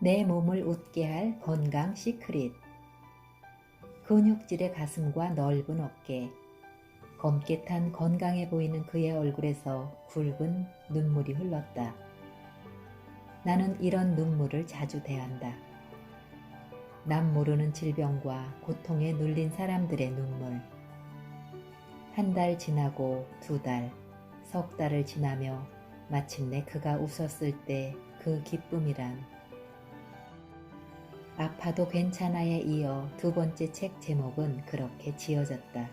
내 몸을 웃게 할 건강 시크릿. 근육질의 가슴과 넓은 어깨, 검게 탄 건강해 보이는 그의 얼굴에서 굵은 눈물이 흘렀다. 나는 이런 눈물을 자주 대한다. 남 모르는 질병과 고통에 눌린 사람들의 눈물. 한 달 지나고 두 달, 석 달을 지나며 마침내 그가 웃었을 때 그 기쁨이란. 아파도 괜찮아에 이어 두 번째 책 제목은 그렇게 지어졌다.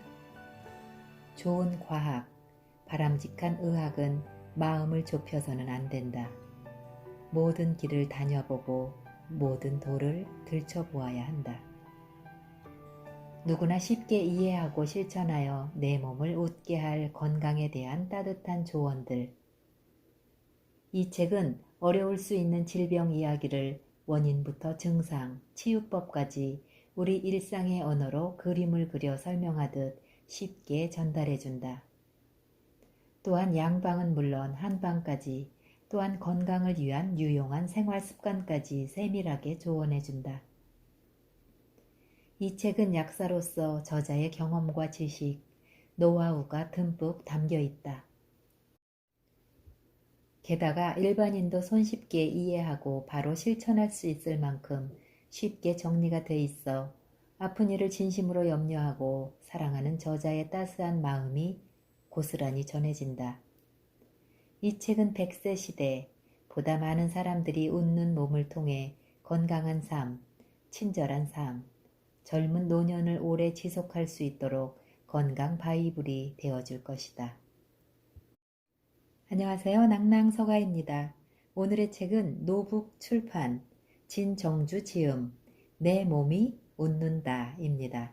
좋은 과학, 바람직한 의학은 마음을 좁혀서는 안 된다. 모든 길을 다녀보고 모든 돌을 들춰보아야 한다. 누구나 쉽게 이해하고 실천하여 내 몸을 웃게 할 건강에 대한 따뜻한 조언들. 이 책은 어려울 수 있는 질병 이야기를 원인부터 증상, 치유법까지 우리 일상의 언어로 그림을 그려 설명하듯 쉽게 전달해준다. 또한 양방은 물론 한방까지, 또한 건강을 위한 유용한 생활 습관까지 세밀하게 조언해준다. 이 책은 약사로서 저자의 경험과 지식, 노하우가 듬뿍 담겨 있다. 게다가 일반인도 손쉽게 이해하고 바로 실천할 수 있을 만큼 쉽게 정리가 돼 있어 아픈 이를 진심으로 염려하고 사랑하는 저자의 따스한 마음이 고스란히 전해진다. 이 책은 100세 시대, 보다 많은 사람들이 웃는 몸을 통해 건강한 삶, 친절한 삶, 젊은 노년을 오래 지속할 수 있도록 건강 바이블이 되어줄 것이다. 안녕하세요. 낭낭서가입니다. 오늘의 책은 노북 출판, 진정주 지음, 내 몸이 웃는다 입니다.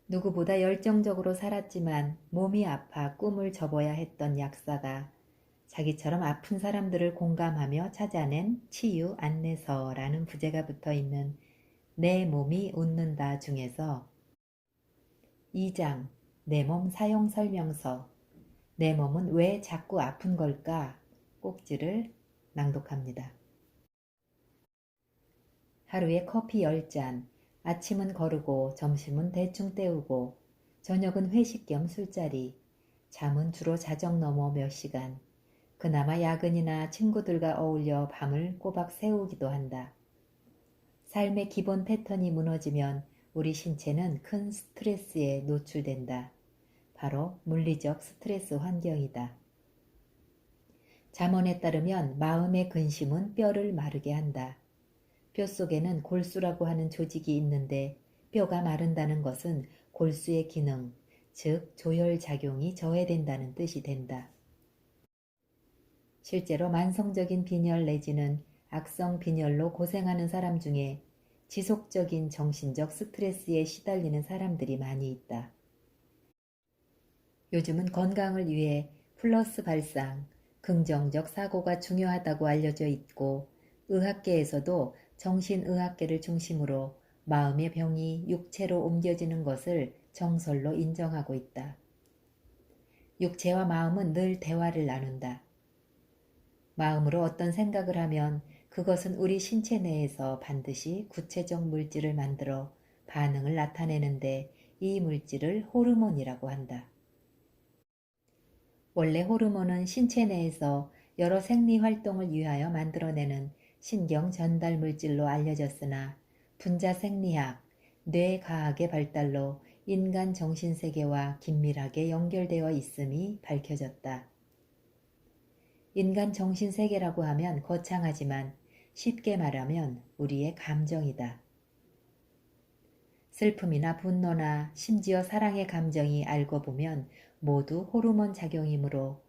누구보다 열정적으로 살았지만 몸이 아파 꿈을 접어야 했던 약사가 자기처럼 아픈 사람들을 공감하며 찾아낸 치유 안내서라는 부제가 붙어있는 내 몸이 웃는다 중에서 2장 내 몸 사용 설명서, 내 몸은 왜 자꾸 아픈 걸까? 꼭지를 낭독합니다. 하루에 커피 10잔, 아침은 거르고 점심은 대충 때우고 저녁은 회식 겸 술자리, 잠은 주로 자정 넘어 몇 시간, 그나마 야근이나 친구들과 어울려 밤을 꼬박 새우기도 한다. 삶의 기본 패턴이 무너지면 우리 신체는 큰 스트레스에 노출된다. 바로 물리적 스트레스 환경이다. 잠언에 따르면 마음의 근심은 뼈를 마르게 한다. 뼈 속에는 골수라고 하는 조직이 있는데 뼈가 마른다는 것은 골수의 기능, 즉 조혈작용이 저해된다는 뜻이 된다. 실제로 만성적인 빈혈 내지는 악성 빈혈로 고생하는 사람 중에 지속적인 정신적 스트레스에 시달리는 사람들이 많이 있다. 요즘은 건강을 위해 플러스 발상, 긍정적 사고가 중요하다고 알려져 있고 의학계에서도 정신의학계를 중심으로 마음의 병이 육체로 옮겨지는 것을 정설로 인정하고 있다. 육체와 마음은 늘 대화를 나눈다. 마음으로 어떤 생각을 하면 그것은 우리 신체 내에서 반드시 구체적 물질을 만들어 반응을 나타내는데 이 물질을 호르몬이라고 한다. 원래 호르몬은 신체 내에서 여러 생리활동을 위하여 만들어내는 신경 전달 물질로 알려졌으나 분자생리학, 뇌과학의 발달로 인간 정신세계와 긴밀하게 연결되어 있음이 밝혀졌다. 인간 정신세계라고 하면 거창하지만 쉽게 말하면 우리의 감정이다. 슬픔이나 분노나 심지어 사랑의 감정이 알고 보면 모두 호르몬 작용이므로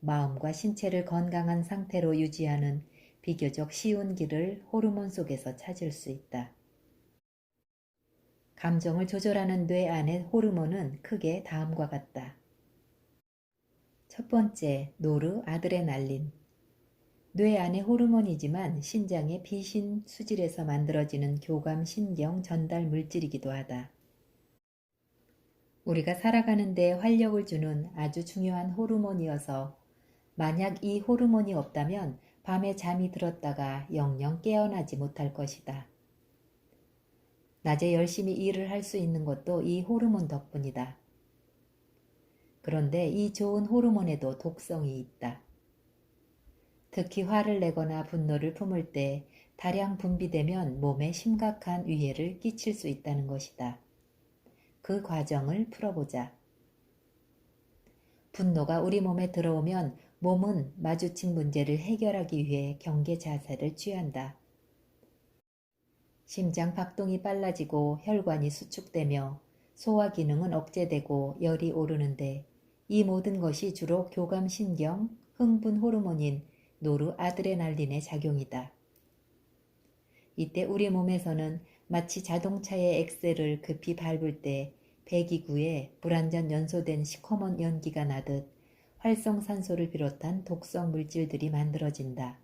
마음과 신체를 건강한 상태로 유지하는 비교적 쉬운 길을 호르몬 속에서 찾을 수 있다. 감정을 조절하는 뇌 안의 호르몬은 크게 다음과 같다. 첫 번째, 노르아드레날린. 뇌 안의 호르몬이지만 신장의 비신 수질에서 만들어지는 교감 신경 전달 물질이기도 하다. 우리가 살아가는 데 활력을 주는 아주 중요한 호르몬이어서 만약 이 호르몬이 없다면 밤에 잠이 들었다가 영영 깨어나지 못할 것이다. 낮에 열심히 일을 할 수 있는 것도 이 호르몬 덕분이다. 그런데 이 좋은 호르몬에도 독성이 있다. 특히 화를 내거나 분노를 품을 때 다량 분비되면 몸에 심각한 위해를 끼칠 수 있다는 것이다. 그 과정을 풀어보자. 분노가 우리 몸에 들어오면 몸은 마주친 문제를 해결하기 위해 경계 자세를 취한다. 심장 박동이 빨라지고 혈관이 수축되며 소화 기능은 억제되고 열이 오르는데 이 모든 것이 주로 교감신경, 흥분 호르몬인 노르아드레날린의 작용이다. 이때 우리 몸에서는 마치 자동차의 엑셀을 급히 밟을 때 배기구에 불완전 연소된 시커먼 연기가 나듯 활성산소를 비롯한 독성 물질들이 만들어진다.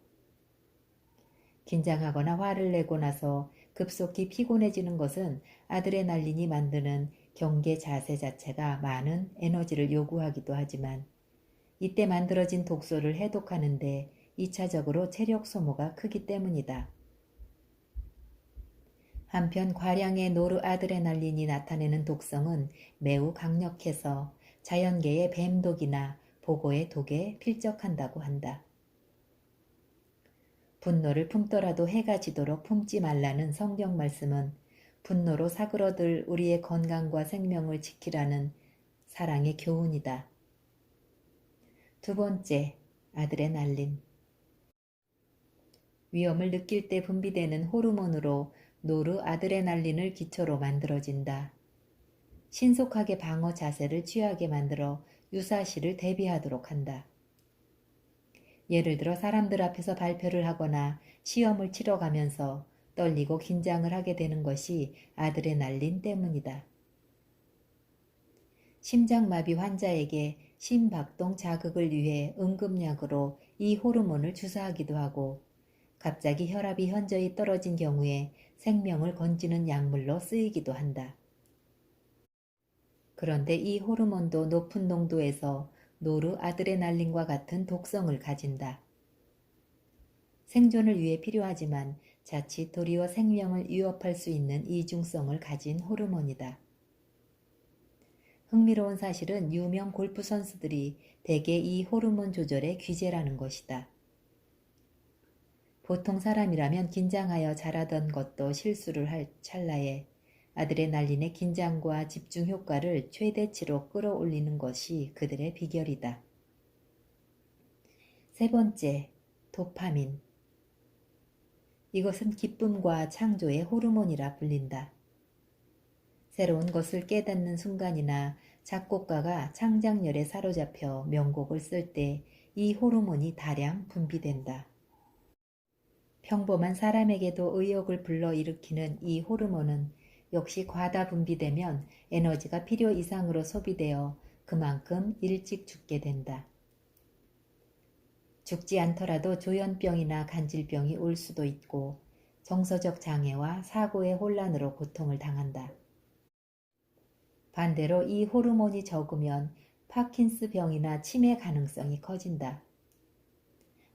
긴장하거나 화를 내고 나서 급속히 피곤해지는 것은 아드레날린이 만드는 경계 자세 자체가 많은 에너지를 요구하기도 하지만 이때 만들어진 독소를 해독하는데 2차적으로 체력 소모가 크기 때문이다. 한편 과량의 노르아드레날린이 나타내는 독성은 매우 강력해서 자연계의 뱀독이나 보고의 독에 필적한다고 한다. 분노를 품더라도 해가 지도록 품지 말라는 성경 말씀은 분노로 사그러들 우리의 건강과 생명을 지키라는 사랑의 교훈이다. 두 번째, 아드레날린. 위험을 느낄 때 분비되는 호르몬으로 노르아드레날린을 기초로 만들어진다. 신속하게 방어 자세를 취하게 만들어 유사시를 대비하도록 한다. 예를 들어 사람들 앞에서 발표를 하거나 시험을 치러 가면서 떨리고 긴장을 하게 되는 것이 아드레날린 때문이다. 심장마비 환자에게 심박동 자극을 위해 응급약으로 이 호르몬을 주사하기도 하고 갑자기 혈압이 현저히 떨어진 경우에 생명을 건지는 약물로 쓰이기도 한다. 그런데 이 호르몬도 높은 농도에서 노르아드레날린과 같은 독성을 가진다. 생존을 위해 필요하지만 자칫 도리어 생명을 위협할 수 있는 이중성을 가진 호르몬이다. 흥미로운 사실은 유명 골프 선수들이 대개 이 호르몬 조절의 귀재라는 것이다. 보통 사람이라면 긴장하여 잘하던 것도 실수를 할 찰나에 아드레날린의 긴장과 집중 효과를 최대치로 끌어올리는 것이 그들의 비결이다. 세 번째, 도파민. 이것은 기쁨과 창조의 호르몬이라 불린다. 새로운 것을 깨닫는 순간이나 작곡가가 창작열에 사로잡혀 명곡을 쓸 때 이 호르몬이 다량 분비된다. 평범한 사람에게도 의욕을 불러일으키는 이 호르몬은 역시 과다 분비되면 에너지가 필요 이상으로 소비되어 그만큼 일찍 죽게 된다. 죽지 않더라도 조현병이나 간질병이 올 수도 있고 정서적 장애와 사고의 혼란으로 고통을 당한다. 반대로 이 호르몬이 적으면 파킨스 병이나 치매 가능성이 커진다.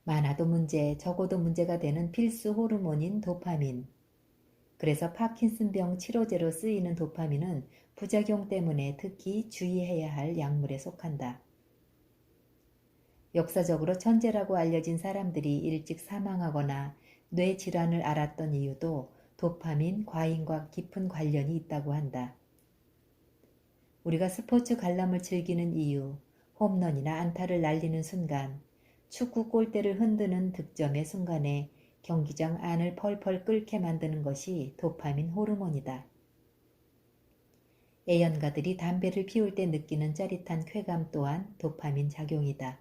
많아도 문제, 적어도 문제가 되는 필수 호르몬인 도파민. 그래서 파킨슨병 치료제로 쓰이는 도파민은 부작용 때문에 특히 주의해야 할 약물에 속한다. 역사적으로 천재라고 알려진 사람들이 일찍 사망하거나 뇌 질환을 앓았던 이유도 도파민 과잉과 깊은 관련이 있다고 한다. 우리가 스포츠 관람을 즐기는 이유, 홈런이나 안타를 날리는 순간, 축구 골대를 흔드는 득점의 순간에 경기장 안을 펄펄 끓게 만드는 것이 도파민 호르몬이다. 애연가들이 담배를 피울 때 느끼는 짜릿한 쾌감 또한 도파민 작용이다.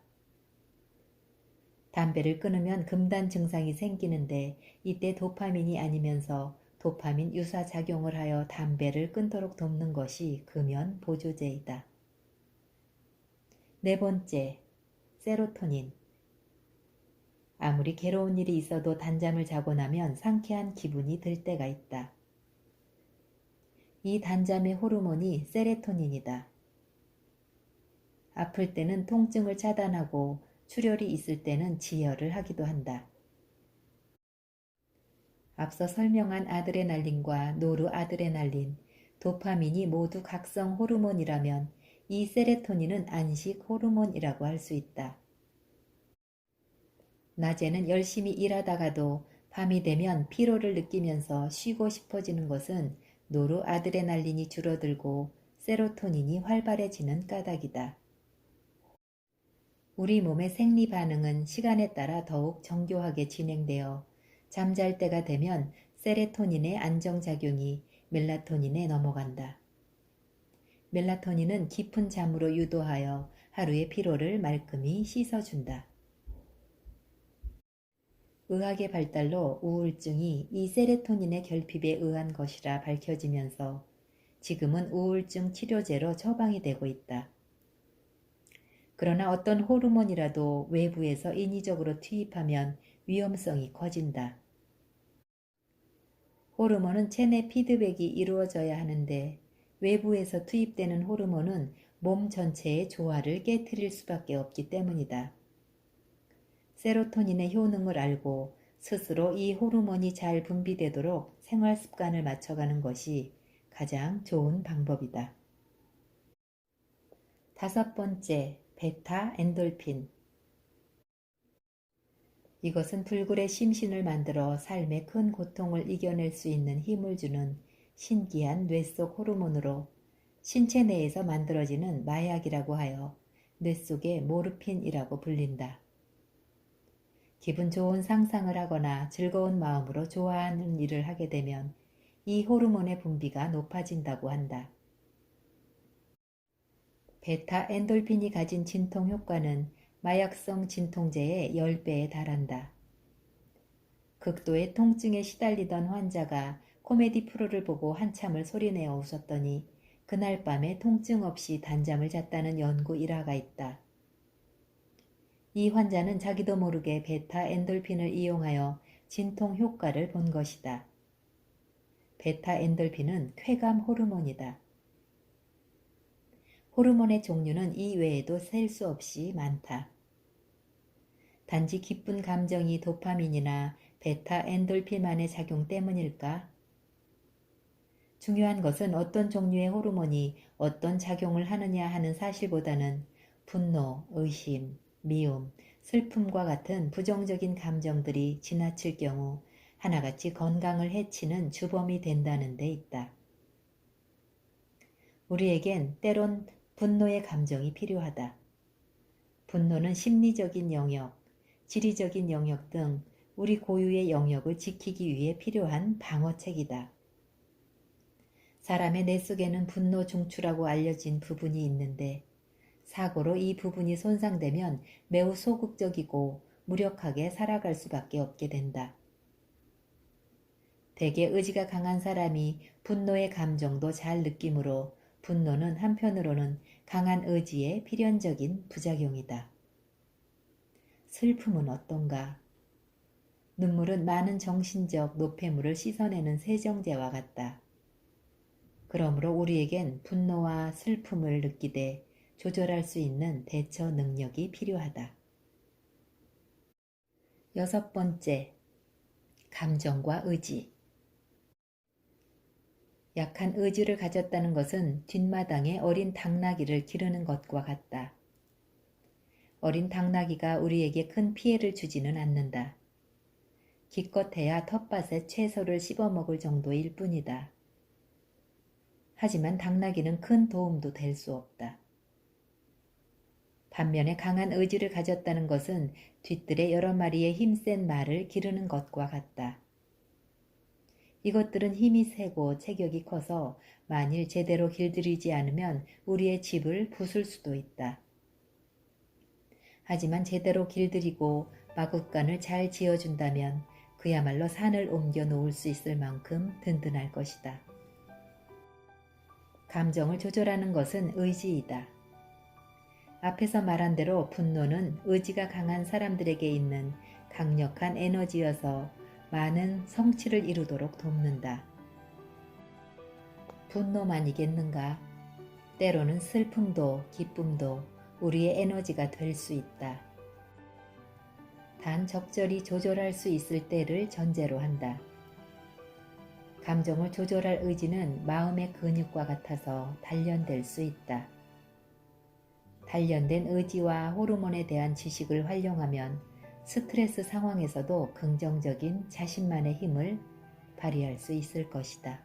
담배를 끊으면 금단 증상이 생기는데 이때 도파민이 아니면서 도파민 유사 작용을 하여 담배를 끊도록 돕는 것이 금연 보조제이다. 네 번째, 세로토닌. 아무리 괴로운 일이 있어도 단잠을 자고 나면 상쾌한 기분이 들 때가 있다. 이 단잠의 호르몬이 세로토닌이다. 아플 때는 통증을 차단하고 출혈이 있을 때는 지혈을 하기도 한다. 앞서 설명한 아드레날린과 노르아드레날린, 도파민이 모두 각성 호르몬이라면 이 세로토닌은 안식 호르몬이라고 할 수 있다. 낮에는 열심히 일하다가도 밤이 되면 피로를 느끼면서 쉬고 싶어지는 것은 노르아드레날린이 줄어들고 세로토닌이 활발해지는 까닭이다. 우리 몸의 생리 반응은 시간에 따라 더욱 정교하게 진행되어 잠잘 때가 되면 세로토닌의 안정작용이 멜라토닌에 넘어간다. 멜라토닌은 깊은 잠으로 유도하여 하루의 피로를 말끔히 씻어준다. 의학의 발달로 우울증이 이 세로토닌의 결핍에 의한 것이라 밝혀지면서 지금은 우울증 치료제로 처방이 되고 있다. 그러나 어떤 호르몬이라도 외부에서 인위적으로 투입하면 위험성이 커진다. 호르몬은 체내 피드백이 이루어져야 하는데 외부에서 투입되는 호르몬은 몸 전체의 조화를 깨트릴 수밖에 없기 때문이다. 세로토닌의 효능을 알고 스스로 이 호르몬이 잘 분비되도록 생활 습관을 맞춰가는 것이 가장 좋은 방법이다. 5번째, 베타 엔돌핀. 이것은 불굴의 심신을 만들어 삶의 큰 고통을 이겨낼 수 있는 힘을 주는 신기한 뇌 속 호르몬으로 신체 내에서 만들어지는 마약이라고 하여 뇌 속의 모르핀이라고 불린다. 기분 좋은 상상을 하거나 즐거운 마음으로 좋아하는 일을 하게 되면 이 호르몬의 분비가 높아진다고 한다. 베타 엔돌핀이 가진 진통 효과는 마약성 진통제의 10배에 달한다. 극도의 통증에 시달리던 환자가 코미디 프로를 보고 한참을 소리내어 웃었더니 그날 밤에 통증 없이 단잠을 잤다는 연구 일화가 있다. 이 환자는 자기도 모르게 베타 엔돌핀을 이용하여 진통 효과를 본 것이다. 베타 엔돌핀은 쾌감 호르몬이다. 호르몬의 종류는 이 외에도 셀 수 없이 많다. 단지 기쁜 감정이 도파민이나 베타 엔돌핀만의 작용 때문일까? 중요한 것은 어떤 종류의 호르몬이 어떤 작용을 하느냐 하는 사실보다는 분노, 의심, 미움, 슬픔과 같은 부정적인 감정들이 지나칠 경우 하나같이 건강을 해치는 주범이 된다는 데 있다. 우리에겐 때론 분노의 감정이 필요하다. 분노는 심리적인 영역, 지리적인 영역 등 우리 고유의 영역을 지키기 위해 필요한 방어책이다. 사람의 뇌 속에는 분노 중추라고 알려진 부분이 있는데 사고로 이 부분이 손상되면 매우 소극적이고 무력하게 살아갈 수밖에 없게 된다. 대개 의지가 강한 사람이 분노의 감정도 잘 느끼므로 분노는 한편으로는 강한 의지의 필연적인 부작용이다. 슬픔은 어떤가? 눈물은 많은 정신적 노폐물을 씻어내는 세정제와 같다. 그러므로 우리에겐 분노와 슬픔을 느끼되 조절할 수 있는 대처 능력이 필요하다. 6번째, 감정과 의지. 약한 의지를 가졌다는 것은 뒷마당에 어린 당나귀를 기르는 것과 같다. 어린 당나귀가 우리에게 큰 피해를 주지는 않는다. 기껏해야 텃밭에 채소를 씹어먹을 정도일 뿐이다. 하지만 당나귀는 큰 도움도 될 수 없다. 반면에 강한 의지를 가졌다는 것은 뒤뜰에 여러 마리의 힘센 말을 기르는 것과 같다. 이것들은 힘이 세고 체격이 커서 만일 제대로 길들이지 않으면 우리의 집을 부술 수도 있다. 하지만 제대로 길들이고 마구간을 잘 지어준다면 그야말로 산을 옮겨 놓을 수 있을 만큼 든든할 것이다. 감정을 조절하는 것은 의지이다. 앞에서 말한 대로 분노는 의지가 강한 사람들에게 있는 강력한 에너지여서 많은 성취를 이루도록 돕는다. 분노만이겠는가? 때로는 슬픔도 기쁨도 우리의 에너지가 될 수 있다. 단 적절히 조절할 수 있을 때를 전제로 한다. 감정을 조절할 의지는 마음의 근육과 같아서 단련될 수 있다. 단련된 의지와 호르몬에 대한 지식을 활용하면 스트레스 상황에서도 긍정적인 자신만의 힘을 발휘할 수 있을 것이다.